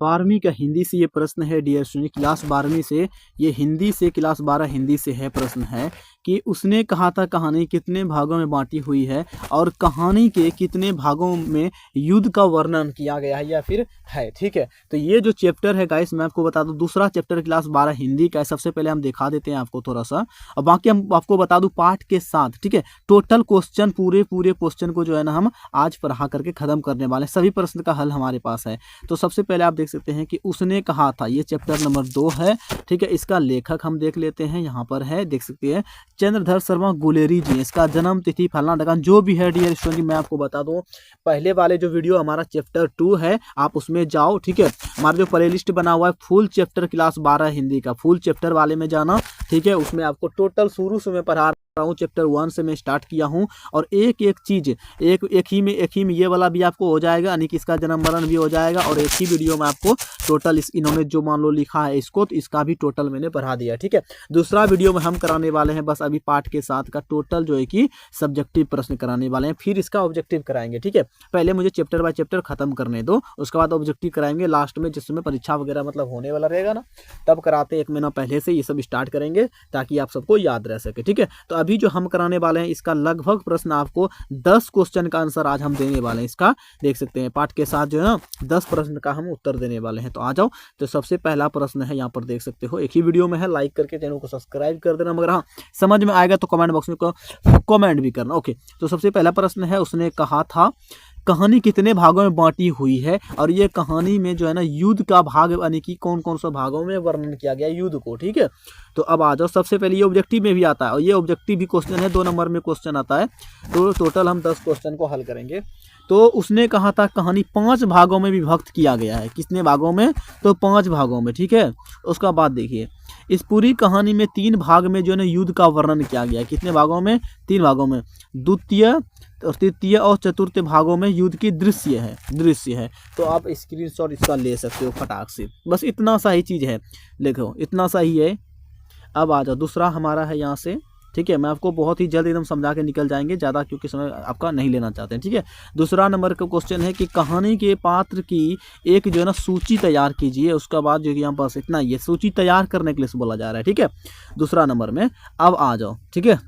12वीं का हिंदी से ये प्रश्न है डियर स्टूडेंट, क्लास 12वीं से ये हिंदी से, क्लास 12 हिंदी से है। प्रश्न है कि उसने कहा था कहानी कितने भागों में बांटी हुई है और कहानी के कितने भागों में युद्ध का वर्णन किया गया है या फिर है। ठीक है, तो ये जो चैप्टर है गाइस मैं आपको बता दूं, दूसरा चैप्टर क्लास 12 हिंदी का है। सबसे पहले हम दिखा देते हैं आपको थोड़ा सा, और बाकी हम आपको बता दूं पाठ के साथ। ठीक है, टोटल क्वेश्चन पूरे क्वेश्चन को जो है ना हम आज पढ़ा करके खत्म करने वाले हैं। सभी प्रश्न का हल हमारे पास है। तो सबसे पहले आप देख सकते हैं कि उसने कहा था, ये चैप्टर नंबर 2 है। ठीक है, इसका लेखक हम देख लेते हैं, यहाँ पर है देख सकते हैं चंद्रधर शर्मा गुलेरी जी। इसका जन्म तिथि फलाना ढकान जो भी है डियर स्टूडेंट, मैं आपको बता दूं पहले वाले जो वीडियो हमारा चैप्टर 2 है आप उसमें जाओ। ठीक है, हमारा जो प्ले लिस्ट बना हुआ है फुल चैप्टर क्लास 12 हिंदी का, फुल चैप्टर वाले में जाना। ठीक है, उसमें आपको टोटल शुरू से मैं पढ़ा हूँ, चैप्टर 1 से मैं स्टार्ट किया हूँ, और एक एक चीज एक ही में ये वाला भी आपको हो जाएगा, यानी कि इसका जन्म मरण भी हो जाएगा, और एक ही वीडियो में आपको टोटल इन्होंने जो मान लो लिखा है इसको, तो इसका भी टोटल मैंने पढ़ा दिया। ठीक है, दूसरा वीडियो में हम कराने वाले हैं बस अभी पाठ के साथ का टोटल जो है कि सब्जेक्टिव प्रश्न कराने वाले हैं, फिर इसका ऑब्जेक्टिव कराएंगे। ठीक है, पहले मुझे चैप्टर बाय चैप्टर खत्म करने दो, उसके बाद ऑब्जेक्टिव कराएंगे लास्ट में, जिसमें परीक्षा वगैरह मतलब होने वाला रहेगा ना, तब कराते 1 महीना पहले से ये सब स्टार्ट करेंगे ताकि आप सबको याद रह सके। ठीक है, तो अभी जो हम कराने वाले हैं इसका लगभग प्रश्न आपको 10 क्वेश्चन का आंसर आज हम देने वाले हैं। इसका देख सकते हैं पाठ के साथ जो है ना 10 प्रश्न का हम उत्तर देने वाले हैं। तो आ जाओ, तो सबसे पहला प्रश्न है, यहाँ पर देख सकते हो एक ही वीडियो में है, लाइक करके चैनल को सब्सक्राइब कर देना, मगर हाँ समझ में आएगा तो कमेंट बॉक्स में कमेंट भी करना। ओके, तो सबसे पहला प्रश्न है, उसने कहा था कहानी कितने भागों में बांटी हुई है, और ये कहानी में जो है ना युद्ध का भाग यानी कि कौन कौन सा भागों में वर्णन किया गया युद्ध को। ठीक है, तो अब आ जाओ, सबसे पहले ये ऑब्जेक्टिव में भी आता है, और ये ऑब्जेक्टिव भी क्वेश्चन है, 2 नंबर में क्वेश्चन आता है, तो टोटल हम 10 क्वेश्चन को हल करेंगे। तो उसने कहा था कहानी 5 भागों में विभक्त किया गया है। कितने भागों में? तो 5 भागों में। ठीक है, उसका बाद देखिए, इस पूरी कहानी में 3 भाग में जो है ना युद्ध का वर्णन किया गया है। कितने भागों में? 3 भागों में। द्वितीय और तृतीय और चतुर्थ भागों में युद्ध की दृश्य है। तो आप स्क्रीनशॉट इसका ले सकते हो फटाक से, बस इतना सा ही चीज़ है, देखो इतना सा ही है। अब आ जाओ, दूसरा हमारा है यहाँ से। ठीक है, मैं आपको बहुत ही जल्द एकदम समझा के निकल जाएंगे, ज़्यादा क्योंकि समय आपका नहीं लेना चाहते हैं। ठीक है, दूसरा नंबर का क्वेश्चन है कि कहानी के पात्र की एक जो है ना सूची तैयार कीजिए। उसका बाद जो कि यहाँ पास इतना ये सूची तैयार करने के लिए बोला जा रहा है। ठीक है, दूसरा नंबर में। अब आ जाओ, ठीक है,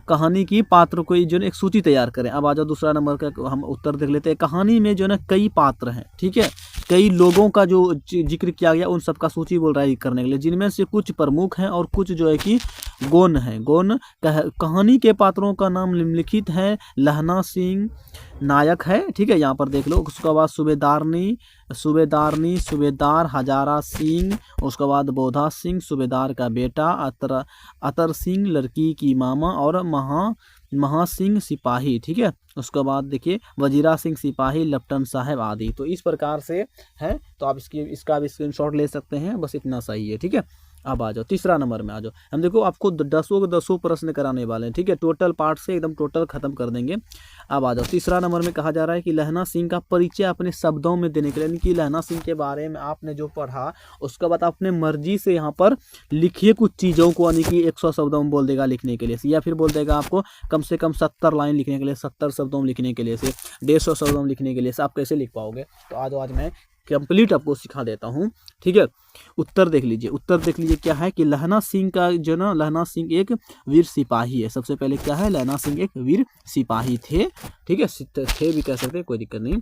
कहानी की पात्र को जो है एक सूची तैयार करें। अब आ जाओ, दूसरा नंबर का हम उत्तर देख लेते हैं। कहानी में जो है ना कई पात्र हैं। ठीक है, कई लोगों का जो जिक्र किया गया उन सबका सूची बोल रहा है करने के लिए, जिनमें से कुछ प्रमुख हैं और कुछ जो है कि गौण हैं। गौण कहानी के पात्रों का नाम निम्नलिखित है। लहना सिंह नायक है। ठीक है, यहाँ पर देख लो। उसके बाद सूबेदार हजारा सिंह, उसके बाद बोधा सिंह सूबेदार का बेटा, अतर सिंह लड़की की मामा, और महा सिंह सिपाही। ठीक है, उसके बाद देखिए वजीरा सिंह सिपाही, लेफ्टिनेंट साहब आदि। तो इस प्रकार से है, तो आप इसका भी स्क्रीनशॉट ले सकते हैं, बस इतना सही है। ठीक है, अब आ जाओ तीसरा नंबर में। आ जाओ, हम देखो आपको 10 प्रश्न कराने वाले हैं। ठीक है, टोटल पार्ट से एकदम टोटल खत्म कर देंगे। अब आ जाओ, तीसरा नंबर में कहा जा रहा है कि लहना सिंह का परिचय अपने शब्दों में देने के लिए, यानी कि लहना सिंह के बारे में आपने जो पढ़ा उसके बाद अपने मर्जी से यहाँ पर लिखिए कुछ चीज़ों को, यानी कि 100 शब्दों में बोल देगा लिखने के लिए, या फिर बोल देगा आपको कम से कम 70 लाइन लिखने के लिए, 70 शब्दों में लिखने के लिए से, 150 शब्दों में लिखने के लिए से आप कैसे लिख पाओगे। तो आज मैं कंप्लीट आपको सिखा देता हूँ। ठीक है, उत्तर देख लीजिए क्या है कि लहना सिंह का जो ना, लहना सिंह एक वीर सिपाही है। सबसे पहले क्या है, लहना सिंह एक वीर सिपाही थे। ठीक है, थे भी कह सकते हैं, कोई दिक्कत नहीं।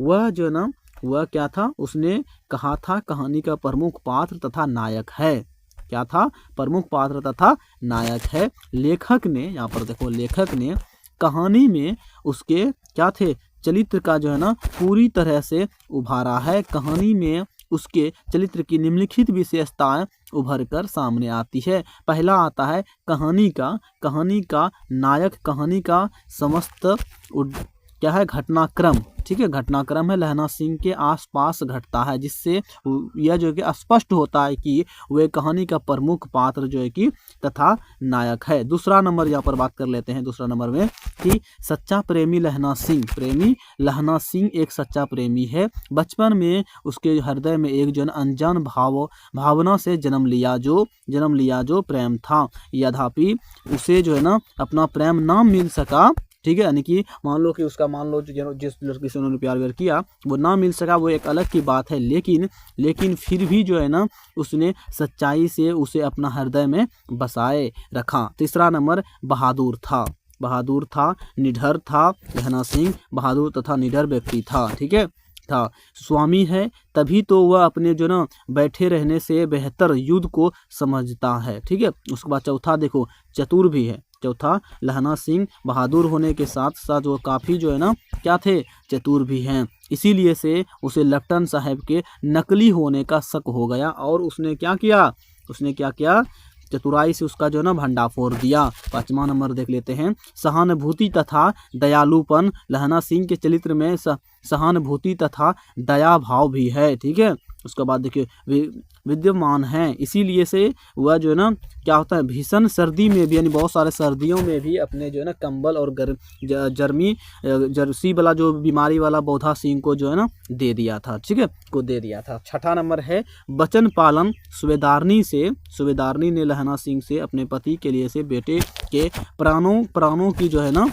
वह जो ना, वह क्या था, उसने कहा था कहानी का प्रमुख पात्र तथा नायक है। क्या था? प्रमुख पात्र तथा नायक है। लेखक ने, यहाँ पर देखो, लेखक ने कहानी में उसके क्या थे, चरित्र का जो है ना पूरी तरह से उभारा है। कहानी में उसके चरित्र की निम्नलिखित विशेषताएं उभर कर सामने आती है। पहला आता है कहानी का नायक, कहानी का समस्त क्या है, घटनाक्रम। ठीक है, घटनाक्रम है लहना सिंह के आसपास घटता है, जिससे यह जो है कि स्पष्ट होता है कि वह कहानी का प्रमुख पात्र जो है कि तथा नायक है। दूसरा नंबर यहाँ पर बात कर लेते हैं, दूसरा नंबर में कि सच्चा प्रेमी लहना सिंह एक सच्चा प्रेमी है। बचपन में उसके हृदय में एक जन अनजान भावना से जन्म लिया जो प्रेम था। यद्यपि उसे जो है ना अपना प्रेम ना मिल सका, ठीक है। यानी कि मान लो कि उसका मान लो जिस लड़की से उन्होंने प्यार व्यार किया वो ना मिल सका, वो एक अलग की बात है, लेकिन फिर भी जो है ना उसने सच्चाई से उसे अपना हृदय में बसाए रखा। तीसरा नंबर बहादुर था, निडर था। लहना सिंह बहादुर तथा निडर व्यक्ति था, ठीक है। था स्वामी है, तभी तो वह अपने जो ना बैठे रहने से बेहतर युद्ध को समझता है, ठीक है। उसके बाद चौथा देखो चतुर भी है। चौथा लहना सिंह बहादुर होने के साथ साथ वो काफ़ी जो है ना क्या थे, चतुर भी हैं। इसीलिए से उसे लेफ्टिनेंट साहब के नकली होने का शक हो गया और उसने क्या किया, चतुराई से उसका जो है ना भंडाफोड़ दिया। 5वां नंबर देख लेते हैं सहानुभूति तथा दयालुपन। लहना सिंह के चरित्र में सहानुभूति तथा दया भाव भी है, ठीक है। उसके बाद देखिए विद्यमान है, इसीलिए से वह जो है ना क्या होता है भीषण सर्दी में भी, यानी बहुत सारे सर्दियों में भी अपने जो है ना कंबल और जर्सी वाला जो बीमारी वाला बौधा सिंह को जो है ना दे दिया था, ठीक है, को दे दिया था। 6ठा नंबर है वचन पालन। सुबेदारनी ने लहना सिंह से अपने पति के लिए से बेटे के प्राणों की जो है ना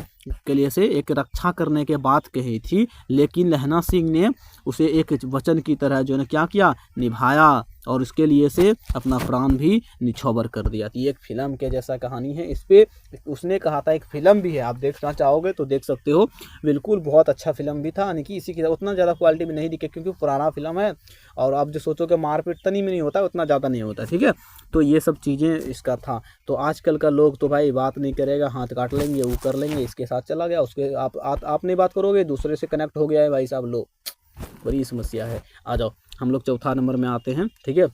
के लिए से एक रक्षा करने के बात कही थी, लेकिन लहना सिंह ने उसे एक वचन की तरह जो है ना क्या किया, निभाया और उसके लिए से अपना प्राण भी निछावर कर दिया। तो ये एक फिल्म के जैसा कहानी है। इस पे उसने कहा था एक फिल्म भी है, आप देखना चाहोगे तो देख सकते हो, बिल्कुल बहुत अच्छा फिल्म भी था। यानी कि इसी की उतना ज़्यादा क्वालिटी में नहीं दिखे क्योंकि पुराना फिल्म है और आप जो सोचो कि मारपीट तनी में नहीं होता, उतना ज़्यादा नहीं होता, ठीक है। तो ये सब चीज़ें इसका था। तो आजकल का लोग तो भाई बात नहीं करेगा, हाथ काट लेंगे, वो कर लेंगे, इसके साथ चला गया, उसके आप नहीं बात करोगे, दूसरे से कनेक्ट हो गया है भाई साहब, लो बड़ी समस्या है। आ जाओ हम लोग चौथा नंबर में आते हैं, ठीक है।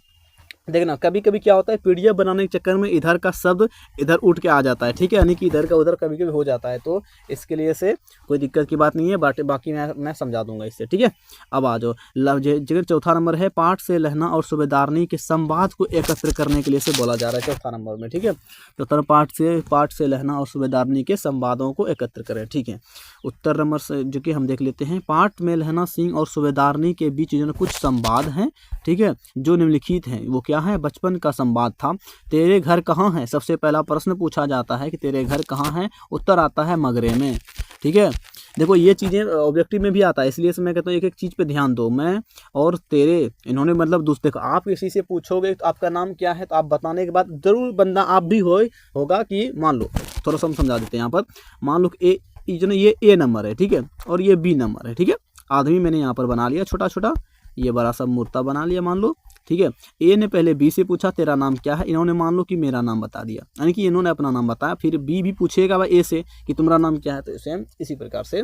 देखना कभी कभी क्या होता है पीडीएफ बनाने के चक्कर में इधर का शब्द इधर उठ के आ जाता है, ठीक है, यानी कि इधर का उधर कभी कभी हो जाता है, तो इसके लिए से कोई दिक्कत की बात नहीं है, बाकी मैं समझा दूंगा इससे, ठीक है। अब आ जाओ जगह चौथा नंबर है पाठ से लहना और सुबेदारनी के संवाद को एकत्र करने के लिए से बोला जा रहा है चौथा नंबर में, ठीक है। तो पाठ से लहना और सुबेदारनी के संवादों को एकत्र करें, ठीक है। उत्तर नंबर से जो कि हम देख लेते हैं पाठ में लहना सिंह और सुबेदारनी के बीच जो कुछ संवाद हैं, ठीक है, जो निम्नलिखित हैं। वो क्या है, बचपन का संवाद था। तेरे घर कहाँ है, सबसे पहला प्रश्न पूछा जाता है कि तेरे घर कहाँ है, उत्तर आता है मगरे में, ठीक है। देखो ये चीज़ें ऑब्जेक्टिव में भी आता है, इसलिए से मैं कहता हूँ एक एक चीज़ पे ध्यान दो। मैं और तेरे इन्होंने मतलब दूसरे को आप किसी से पूछोगे तो आपका नाम क्या है, तो आप बताने के बाद जरूर बंदा आप भी होगा कि मान लो थोड़ा सा हम समझा देते हैं यहाँ पर। मान लो ये ए नंबर है, ठीक है, और ये बी नंबर है, ठीक है। आदमी मैंने यहाँ पर बना लिया छोटा छोटा, ये बड़ा सा मूर्ता बना लिया मान लो, ठीक है। ए ने पहले बी से पूछा तेरा नाम क्या है, इन्होंने मान लो कि मेरा नाम बता दिया, यानी कि इन्होंने अपना नाम बताया। फिर बी भी पूछेगा भाई ए से कि तुम्हारा नाम क्या है, तो सेम इसी प्रकार से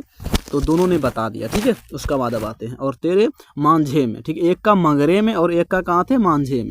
तो दोनों ने बता दिया, ठीक है। उसका बाद अब आते हैं और तेरे मांझे में, ठीक है, एक का मगरे में और एक का कहाँ थे, मांझे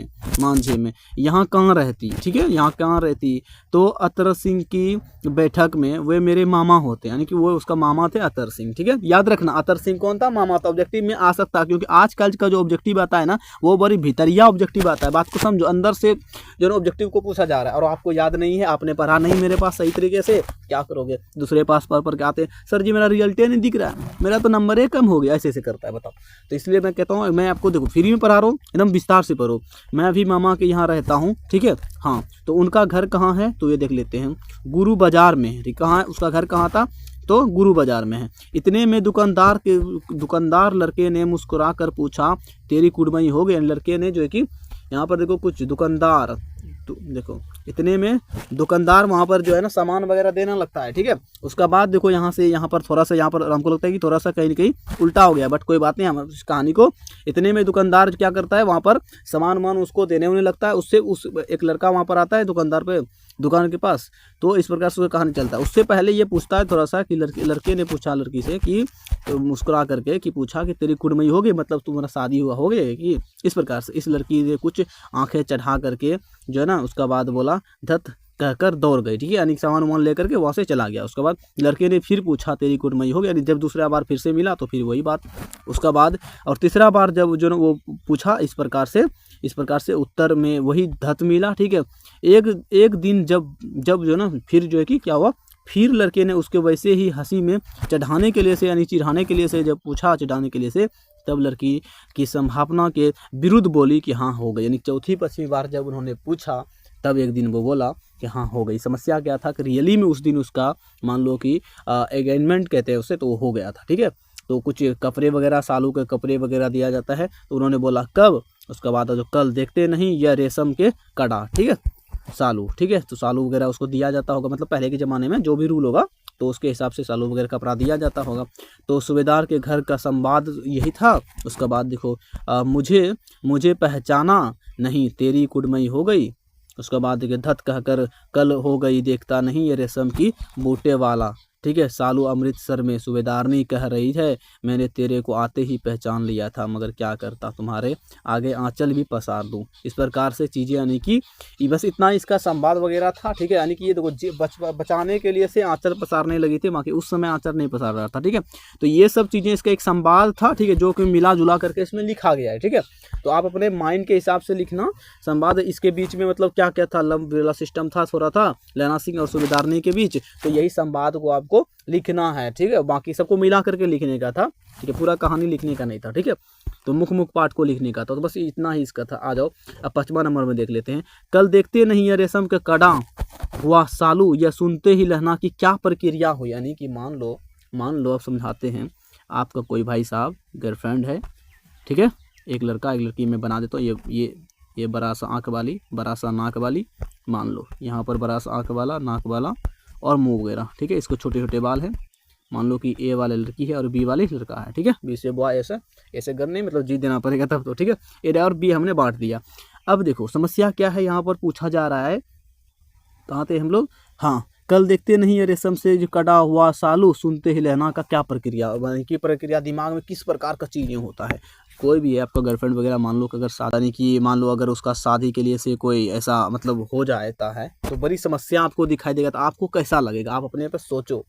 में। यहाँ कहाँ रहती, ठीक है, यहाँ कहाँ रहती, तो अतर सिंह की बैठक में वे मेरे मामा होते, यानी कि वो उसका मामा थे अतर सिंह, ठीक है। याद रखना अतर सिंह कौन था, मामा था। ऑब्जेक्टिव में आ सकता है क्योंकि आजकल का जो ऑब्जेक्टिव आता है ना वो बड़ी भीतरिया ऑब्जेक्टिव आता है, बात को समझो, अंदर से जो है ऑब्जेक्टिव को पूछा जा रहा है और आपको याद नहीं है, आपने पढ़ा नहीं मेरे पास सही तरीके से, क्या करोगे, दूसरे पास पर क्या आते हैं, सर जी मेरा रिजल्ट नहीं दिख रहा है, मेरा तो नंबर 1 कम हो गया, ऐसे करता है, बताओ। तो इसलिए मैं कहता हूँ मैं आपको देखो फ्री में पढ़ा रहा हूँ, एकदम विस्तार से पढ़ो। मैं अभी मामा के यहाँ रहता हूँ, ठीक है, हाँ, तो उनका घर कहाँ है, तो ये देख लेते हैं गुरु बाजार में, कहाँ है उसका घर, कहाँ था, तो गुरु बाजार में है। इतने में दुकानदार लड़के ने मुस्कुरा कर पूछा तेरी कुड़मई हो गई। लड़के ने जो है कि यहाँ पर देखो कुछ दुकानदार, तो देखो इतने में दुकानदार वहाँ पर जो है ना सामान वगैरह देना लगता है, ठीक है। उसका बाद देखो यहाँ से यहाँ पर थोड़ा सा यहाँ पर हमको लगता है कि थोड़ा सा कहीं ना कहीं उल्टा हो गया, बट कोई बात नहीं, हम इस कहानी को। इतने में दुकानदार क्या करता है, वहाँ पर सामान उसको देने होने लगता है, उससे एक लड़का वहाँ पर आता है दुकानदार पे दुकान के पास, तो इस प्रकार से कहानी चलता है। उससे पहले ये पूछता है थोड़ा सा कि लड़के ने पूछा लड़की से कि तो मुस्कुरा करके कि पूछा कि तेरी कुड़मई हो गई, मतलब तुम्हारा शादी हुआ हो गया कि, इस प्रकार से इस लड़की ने कुछ आंखें चढ़ा करके जो है ना उसका बाद बोला धत कहकर दौड़ गई, ठीक है, यानी सामान लेकर के वहाँ से चला गया। उसके बाद लड़के ने फिर पूछा तेरी कुड़मई हो गई, यानी जब दूसरा बार फिर से मिला तो फिर वही बात। उसका बाद और तीसरा बार जब जो ना वो पूछा इस प्रकार से उत्तर में वही धत मिला, ठीक है। एक दिन जब जो ना फिर जो है कि क्या हुआ, फिर लड़के ने उसके वैसे ही हंसी में चढ़ाने के लिए से, यानी चिढ़ाने के लिए से जब पूछा चढ़ाने के लिए से, तब लड़की की संभावना के विरुद्ध बोली कि हाँ हो गई। यानी चौथी 5वीं बार जब उन्होंने पूछा तब एक दिन वो बोला कि हाँ हो गई। समस्या क्या था कि रियली में उस दिन उसका मान लो कि एंगेजमेंट कहते हैं उसे, तो वो हो गया था, ठीक है। तो कुछ कपड़े वगैरह, सालू के कपड़े वगैरह दिया जाता है, तो उन्होंने बोला कब, उसके बाद जो कल देखते नहीं या रेशम के कड़ा, ठीक है, सालू, ठीक है। तो सालू वगैरह उसको दिया जाता होगा, मतलब पहले के ज़माने में जो भी रूल होगा तो उसके हिसाब से सालू वगैरह कपड़ा दिया जाता होगा। तो सूबेदार के घर का संवाद यही था। उसके बाद देखो मुझे पहचाना नहीं, तेरी कुड़मई हो गई। उसके बाद देखिए धत कहकर कल हो गई, देखता नहीं ये रेशम की बूटे वाला, ठीक है। सालू अमृतसर में सूबेदारनी कह रही है, मैंने तेरे को आते ही पहचान लिया था, मगर क्या करता तुम्हारे आगे आंचल भी पसार दूं। इस प्रकार से चीज़ें, यानी कि बस इतना इसका संवाद वगैरह था, ठीक है। यानी कि ये देखो बचाने के लिए से आंचल पसारने लगी थी, बाकी उस समय आंचल नहीं पसार रहा था, ठीक है। तो ये सब चीज़ें इसका एक संवाद था, ठीक है, जो कि मिला जुला करके इसमें लिखा गया है, ठीक है। तो आप अपने माइंड के हिसाब से लिखना संवाद। इसके बीच में मतलब क्या क्या था, लंब वाला सिस्टम था थोड़ा था लैला सिंह और सूबेदारनी के बीच, तो यही संवाद को आपको लिखना है, ठीक है। बाकी सबको मिला करके लिखने का था, ठीक है, पूरा कहानी लिखने का नहीं था, ठीक है। तो मुख्य पाठ को लिखने का था। तो बस इतना ही इसका था। आ जाओ अब 5वां नंबर में देख लेते हैं। कल देखते नहीं है रेशम के कड़ा हुआ सालू, यह सुनते ही लहना की क्या प्रक्रिया हो। यानी कि मान लो अब समझाते हैं, आपका कोई भाई साहब गर्लफ्रेंड है, ठीक है, एक लड़का एक लड़की मैं बना देता हूँ। ये बड़ा सा आँख वाली, बड़ा सा नाक वाली, मान लो यहाँ पर बड़ा सा आँख वाला, नाक वाला और मुंह वगैरह, ठीक है। इसको छोटे छोटे बाल हैं। मान लो कि ए वाले लड़की है और बी वाले लड़का है, ठीक है। बी से बॉय, ऐसे करने मतलब जी देना पड़ेगा तब तो, ठीक है। ए और बी हमने बांट दिया। अब देखो समस्या क्या है, यहाँ पर पूछा जा रहा है, कहाँ थे हम लोग, हाँ, कल देखते नहीं है रेशम से जो कड़ा हुआ सालू, सुनते ही लहना का क्या प्रक्रिया, की प्रक्रिया दिमाग में किस प्रकार का चीज़ें होता है। कोई भी है आपका गर्लफ्रेंड वगैरह, मान लो कि अगर यानी कि मान लो अगर उसका शादी के लिए से कोई ऐसा मतलब हो जाता है, तो बड़ी समस्या आपको दिखाई देगा। तो आपको कैसा लगेगा, आप अपने पे सोचो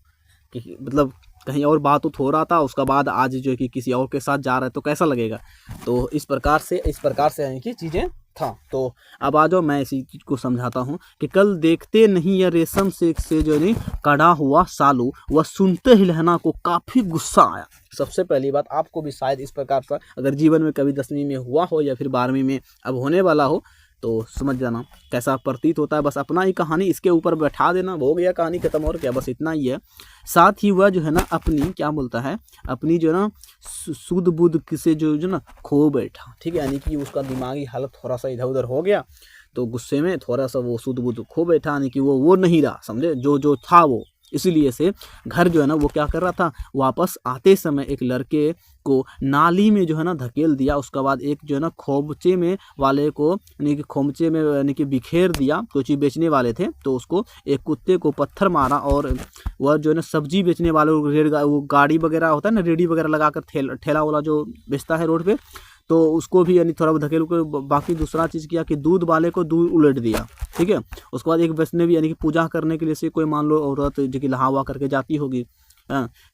कि मतलब कहीं और बात हो रहा था, उसका बाद आज जो है कि किसी और के साथ जा रहा है, तो कैसा लगेगा। तो इस प्रकार से यानी कि चीज़ें था। तो अब आ जाओ मैं इसी चीज़ को समझाता हूँ कि कल देखते नहीं या रेशम से जो नहीं कड़ा हुआ सालू, वह सुनते ही लहना को काफ़ी गुस्सा आया। सबसे पहली बात, आपको भी शायद इस प्रकार का अगर जीवन में कभी 10वीं में हुआ हो या फिर 12वीं में अब होने वाला हो, तो समझ जाना कैसा प्रतीत होता है। बस अपना ही कहानी इसके ऊपर बैठा देना, हो गया कहानी खत्म, और क्या, बस इतना ही है। साथ ही वह जो है ना अपनी क्या बोलता है, अपनी जो है ना सुध बुध से जो ना खो बैठा, ठीक है। यानी कि उसका दिमागी हालत थोड़ा सा इधर उधर हो गया, तो गुस्से में थोड़ा सा वो सुध बुध खो बैठा, यानी कि वो नहीं रहा, समझे, जो था वो। इसीलिए से घर जो है ना वो क्या कर रहा था, वापस आते समय एक लड़के को नाली में जो है ना धकेल दिया। उसके बाद एक जो है ना खोमचे में वाले को, यानी कि खोमचे में यानी कि बिखेर दिया, कोई चीज़ बेचने वाले थे, तो उसको एक कुत्ते को पत्थर मारा। और वह जो है ना सब्जी बेचने वाले वो गाड़ी वगैरह होता है ना, रेडी वगैरह लगाकर ठेला वाला जो बेचता है रोड पे, तो उसको भी यानी थोड़ा धकेल कर, बाकी दूसरा चीज़ किया कि दूध वाले को दूध उलट दिया, ठीक है। उसके बाद एक वैष्णव यानी कि पूजा करने के लिए से कोई मान लो औरत जो कि नहा हुआ करके जाती होगी,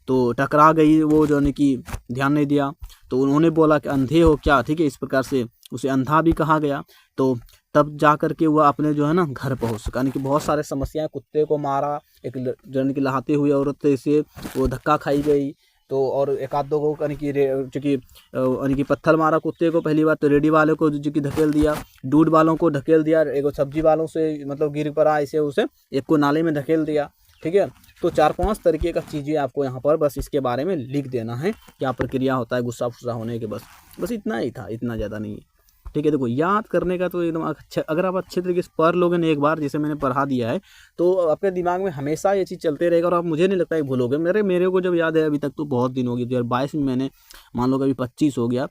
तो टकरा गई, वो जो है कि ध्यान नहीं दिया, तो उन्होंने बोला कि अंधे हो क्या, ठीक है। इस प्रकार से उसे अंधा भी कहा गया। तो तब जा कर के वह अपने जो है ना घर पहुँच सका। यानी कि बहुत सारे समस्याएं, कुत्ते को मारा, एक जो कि नहाते हुए औरत से वो धक्का खाई गई, तो और एक आध दो को यानी कि पत्थर मारा कुत्ते को पहली बार, तो रेडी वाले को जो कि धकेल दिया, दूध वालों को धकेल दिया, एक सब्जी वालों से मतलब गिर पड़ा ऐसे, उसे एक को नाले में धकेल दिया, ठीक है। तो 4-5 तरीके का चीज़ें आपको यहाँ पर बस इसके बारे में लिख देना है, क्या प्रक्रिया होता है गुस्सा फुस्सा होने के। बस इतना ही था, इतना ज़्यादा नहीं है, ठीक है। देखो याद करने का तो एकदम अच्छा, अगर आप अच्छे तरीके से पढ़ लोगे ना एक बार, जैसे मैंने पढ़ा दिया है, तो आपके दिमाग में हमेशा ये चीज़ चलते रहेगा, और आप मुझे नहीं लगता है भूलोगे। मेरे को जब याद है अभी तक तो बहुत दिन हो गए, 2022 में मैंने, मान लो कभी 25 हो गया,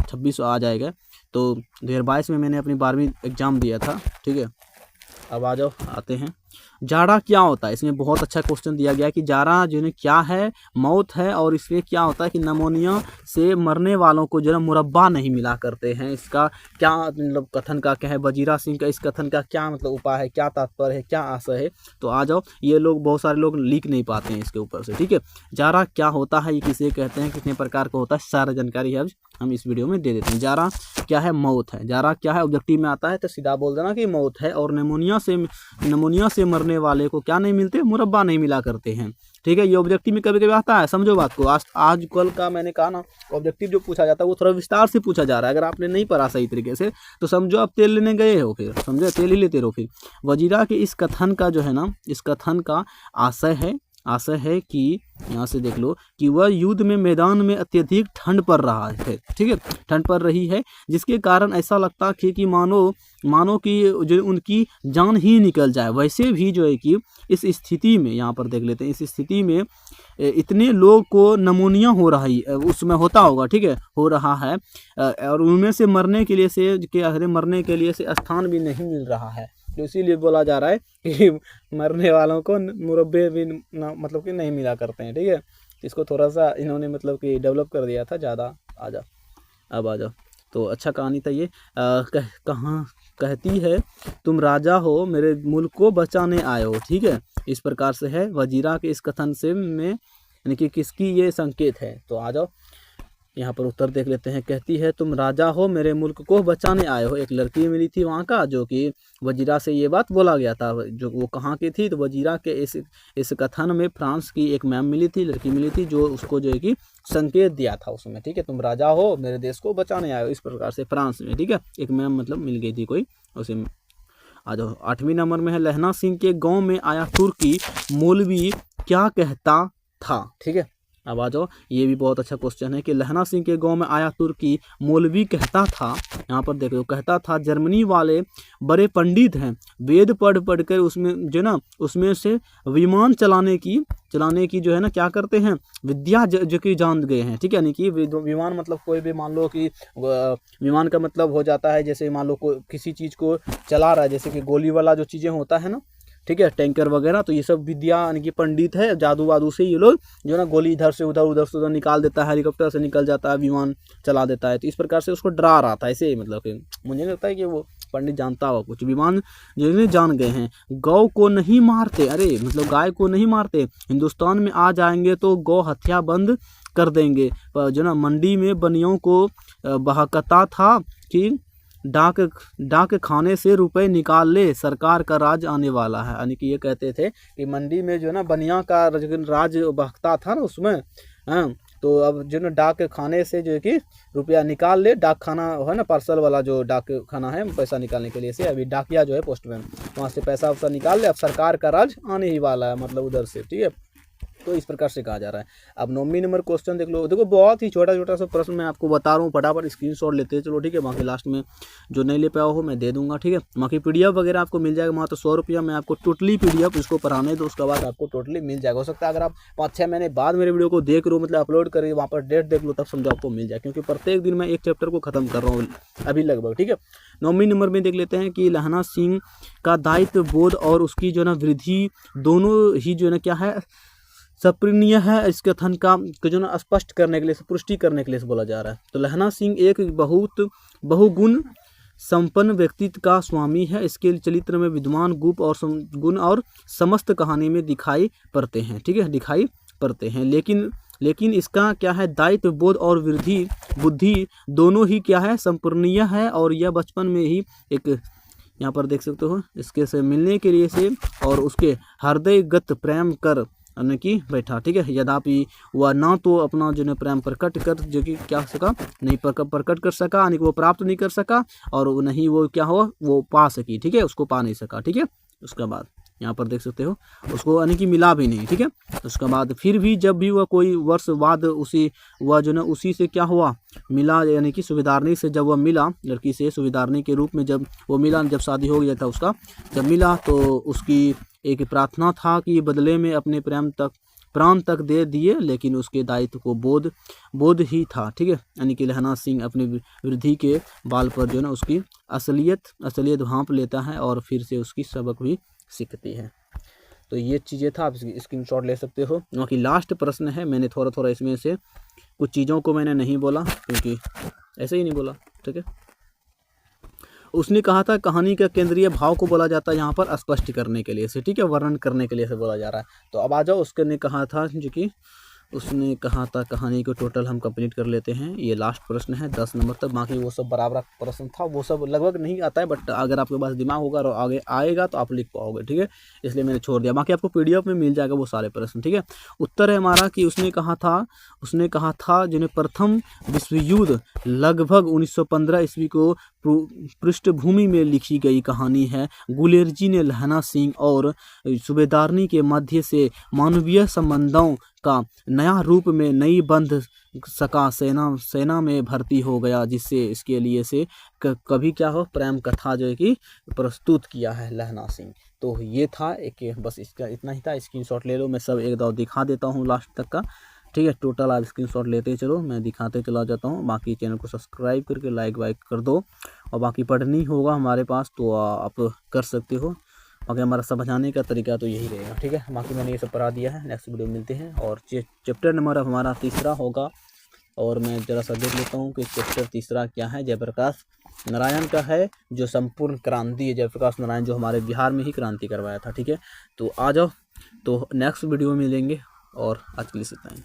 26 आ जाएगा, तो 2022 में मैंने अपनी 12वीं एग्ज़ाम दिया था, ठीक है। अब आ जाओ, आते हैं जाड़ा क्या होता है। इसमें बहुत अच्छा क्वेश्चन दिया गया कि जाड़ा जो है क्या है, मौत है, और इसमें क्या होता है कि निमोनिया से मरने वालों को जो है मुरब्बा नहीं मिला करते हैं। इसका क्या मतलब कथन का क्या है, वजीरा सिंह का इस कथन का क्या मतलब उपाय है, क्या तात्पर्य है, क्या आशय है। तो आ जाओ, ये लोग बहुत सारे लोग लिख नहीं पाते हैं इसके ऊपर से, ठीक है। जाड़ा क्या होता है, ये किसे कहते हैं, कितने प्रकार का होता है, सारा जानकारी है हम इस वीडियो में दे देते हैं। जाड़ा क्या है, मौत है। जाड़ा क्या है, ऑब्जेक्टिव में आता है तो सीधा बोल देना कि मौत है। और निमोनिया से मरने वाले को क्या नहीं मिलते, मुरब्बा नहीं मिला करते हैं। ठीक है, ये ऑब्जेक्टिव में कभी कभी आता है, समझो बात को। आज कल का मैंने कहा ना, ऑब्जेक्टिव जो पूछा जाता है वो थोड़ा विस्तार से पूछा जा रहा है। अगर आपने नहीं पढ़ा सही तरीके से तो समझो आप तेल लेने गए हो, फिर समझो तेल ही लेते रहो। फिर वजीरा के इस कथन का जो है ना, इस कथन का आशय है कि यहाँ से देख लो कि वह युद्ध में मैदान में अत्यधिक ठंड पड़ रहा है। ठीक है, ठंड पड़ रही है, जिसके कारण ऐसा लगता है कि मानो कि जो उनकी जान ही निकल जाए। वैसे भी जो है कि इस स्थिति में, यहाँ पर देख लेते हैं, इस स्थिति में इतने लोग को नमोनिया हो रहा है, उसमें होता होगा, ठीक है, हो रहा है, और उनमें से मरने के लिए से स्थान भी नहीं मिल रहा है। तो इसीलिए बोला जा रहा है कि मरने वालों को मुरब्बे भी मतलब कि नहीं मिला करते हैं। ठीक है, इसको थोड़ा सा इन्होंने मतलब कि डेवलप कर दिया था ज़्यादा। अब आ जाओ। तो अच्छा कहानी था ये। कहाँ कहती है तुम राजा हो, मेरे मुल्क को बचाने आए हो। ठीक है, इस प्रकार से है वजीरा के इस कथन से में यानी कि किसकी ये संकेत है। तो आ जाओ यहाँ पर उत्तर देख लेते हैं। कहती है तुम राजा हो, मेरे मुल्क को बचाने आए हो। एक लड़की मिली थी वहाँ का, जो कि वजीरा से ये बात बोला गया था। जो वो कहाँ की थी, तो वजीरा के इस कथन में फ्रांस की एक मैम मिली थी, लड़की मिली थी, जो उसको जो है कि संकेत दिया था उसमें। ठीक है, तुम राजा हो, मेरे देश को बचाने आए हो, इस प्रकार से फ्रांस में। ठीक है, एक मैम मतलब मिल गई थी कोई उसे। आ जाओ 8वीं नंबर में है, लहना सिंह के गाँव में आया तुर्की मौलवी क्या कहता था। ठीक है, अब आ जाओ, ये भी बहुत अच्छा क्वेश्चन है कि लहना सिंह के गांव में आया तुर्की मौलवी कहता था। यहाँ पर देखो, कहता था जर्मनी वाले बड़े पंडित हैं, वेद पढ़ कर उसमें जो ना उसमें से विमान चलाने की जो है ना क्या करते हैं, विद्या जो कि जान गए हैं। ठीक है, यानी कि विमान मतलब कोई भी, मान लो कि विमान का मतलब हो जाता है जैसे मान लो किसी चीज़ को चला रहा है, जैसे कि गोली वाला जो चीज़ें होता है ना, ठीक है, टैंकर वगैरह, तो ये सब विद्या यानी कि पंडित है, जादू वादू से ये लोग जो ना गोली इधर से उधर निकाल देता है, हेलीकॉप्टर से निकल जाता है, विमान चला देता है। तो इस प्रकार से उसको डरा रहा था, ऐसे ही मतलब कि मुझे लगता है कि वो पंडित जानता हुआ कुछ। विमान जो जान गए हैं, गौ को नहीं मारते, अरे मतलब गाय को नहीं मारते, हिंदुस्तान में आ जाएंगे तो गौ हत्या बंद कर देंगे। जो ना मंडी में बनियों को बहकता था कि डाक खाने से रुपए निकाल ले, सरकार का राज आने वाला है। यानी कि ये कहते थे कि मंडी में जो ना बनिया का राज बहकता था ना उसमें, हाँ, तो अब जो ना डाक खाने से जो है कि रुपया निकाल ले, डाक खाना है ना, पार्सल वाला जो डाक खाना है पैसा निकालने के लिए से, अभी डाकिया जो है पोस्टमैन, वहाँ से पैसा वैसा निकाल ले, अब सरकार का राज आने ही वाला है, मतलब उधर से। ठीक है, तो इस प्रकार से कहा जा रहा है। अब 9वीं नंबर क्वेश्चन देख लो। देखो बहुत ही छोटा सा प्रश्न मैं आपको बता रहा हूँ, फटाफट स्क्रीनशॉट लेते हैं चलो। ठीक है, बाकी लास्ट में जो नहीं ले पाया हो मैं दे दूंगा। ठीक है, बाकी PDF वगैरह आपको मिल जाएगा, मात्र 100 रुपया में आपको टोटली PDF इसको पढ़ाने दो, उसके बाद आपको टोटली मिल जाएगा। हो सकता है अगर आप 5-6 महीने बाद मेरे वीडियो को देख लो, मतलब अपलोड करें, वहाँ पर डेट देख लो, तब समझो आपको मिल जाए, क्योंकि प्रत्येक दिन मैं एक चैप्टर को खत्म कर रहा हूँ अभी लगभग। ठीक है, 9वीं नंबर में देख लेते हैं कि लहना सिंह का दायित्व बोध और उसकी जो ना वृद्धि दोनों ही जो है ना क्या है, सप्रणीय है। इस कथन का जो ना स्पष्ट करने के लिए, पुष्टि करने के लिए बोला जा रहा है। तो लहना सिंह एक बहुगुण संपन्न व्यक्तित्व का स्वामी है। इसके चरित्र में विद्वान गुण और समस्त कहानी में दिखाई पड़ते हैं। ठीक है, दिखाई पड़ते हैं, लेकिन इसका क्या है, दायित्व बोध और बुद्धि दोनों ही क्या है, संपूर्णीय है। और यह बचपन में ही एक, यहाँ पर देख सकते हो, इसके से मिलने के लिए से और उसके हृदयगत प्रेम कर कि बैठा। ठीक है, यद्यपि वह ना तो अपना जो है प्रेम प्रकट कर जो कि क्या सका, नहीं प्रकट कर सका, यानी कि वो प्राप्त नहीं कर सका, और नहीं वो क्या हुआ, वो पा सकी। ठीक है, उसको पा नहीं सका। ठीक है, उसके बाद यहाँ पर देख सकते हो उसको यानी कि मिला भी नहीं। ठीक है, उसके बाद फिर भी जब भी वह कोई वर्ष बाद वह जो ना उसी से क्या हुआ, मिला, यानी कि सुबेदारनी से जब वह मिला, लड़की से सुबेदारनी के रूप में जब वो मिला, जब शादी हो गया था उसका, जब मिला तो उसकी एक प्रार्थना था कि बदले में अपने प्राण तक दे दिए, लेकिन उसके दायित्व को बोध ही था। ठीक है, यानी कि लहना सिंह अपनी वृद्धि के बाल पर जो ना उसकी असलियत भांप लेता है और फिर से उसकी सबक भी सीखती है। तो ये चीज़ें था, आप स्क्रीनशॉट ले सकते हो। बाकी लास्ट प्रश्न है, मैंने थोड़ा इसमें से कुछ चीज़ों को मैंने नहीं बोला, क्योंकि ऐसे ही नहीं बोला। ठीक है, उसने कहा था कहानी का केंद्रीय भाव को बोला जाता है यहाँ पर स्पष्ट करने के लिए से। ठीक है, वर्णन करने के लिए से बोला जा रहा है। तो अब आ जाओ, उसके ने कहा था जो कि उसने कहा था कहानी को टोटल हम कंप्लीट कर लेते हैं। ये लास्ट प्रश्न है 10 नंबर तक, बाकी वो सब बराबर प्रश्न था, वो सब लगभग नहीं आता है, बट अगर आपके पास दिमाग होगा और आगे आएगा तो आप लिख पाओगे, ठीक है, इसलिए मैंने छोड़ दिया। बाकी आपको पीडीएफ में मिल जाएगा वो सारे प्रश्न, ठीक है। उत्तर है हमारा कि उसने कहा था जिन्हें प्रथम विश्व युद्ध लगभग 1915 ईस्वी को पृष्ठभूमि में लिखी गई कहानी है। गुलेरजी ने लहना सिंह और सूबेदारनी के मध्य से मानवीय संबंधों का नया रूप में नई बंध सका, सेना में भर्ती हो गया, जिससे इसके लिए से कभी क्या हो प्रेम कथा जो है कि प्रस्तुत किया है लहना सिंह। तो ये था एक, बस इसका इतना ही था। स्क्रीनशॉट ले लो, मैं सब एक दो दिखा देता हूँ लास्ट तक का, ठीक है। टोटल आप स्क्रीनशॉट लेते चलो, मैं दिखाते चला जाता हूँ। बाकी चैनल को सब्सक्राइब करके लाइक वाइक कर दो, और बाकी पढ़नी होगा हमारे पास तो आप कर सकते हो। बाकी हमारा समझाने का तरीका तो यही रहेगा, ठीक है। बाकी मैंने ये सब पढ़ा दिया है, नेक्स्ट वीडियो मिलते हैं। और चैप्टर नंबर अब हमारा 3 होगा, और मैं ज़रा सा देख लेता हूँ कि चैप्टर 3 क्या है। जयप्रकाश नारायण का है, जो संपूर्ण क्रांति है। जयप्रकाश नारायण जो हमारे बिहार में ही क्रांति करवाया था, ठीक है। तो आ जाओ, तो नेक्स्ट वीडियो में मिलेंगे, और आज के लिए इतना ही।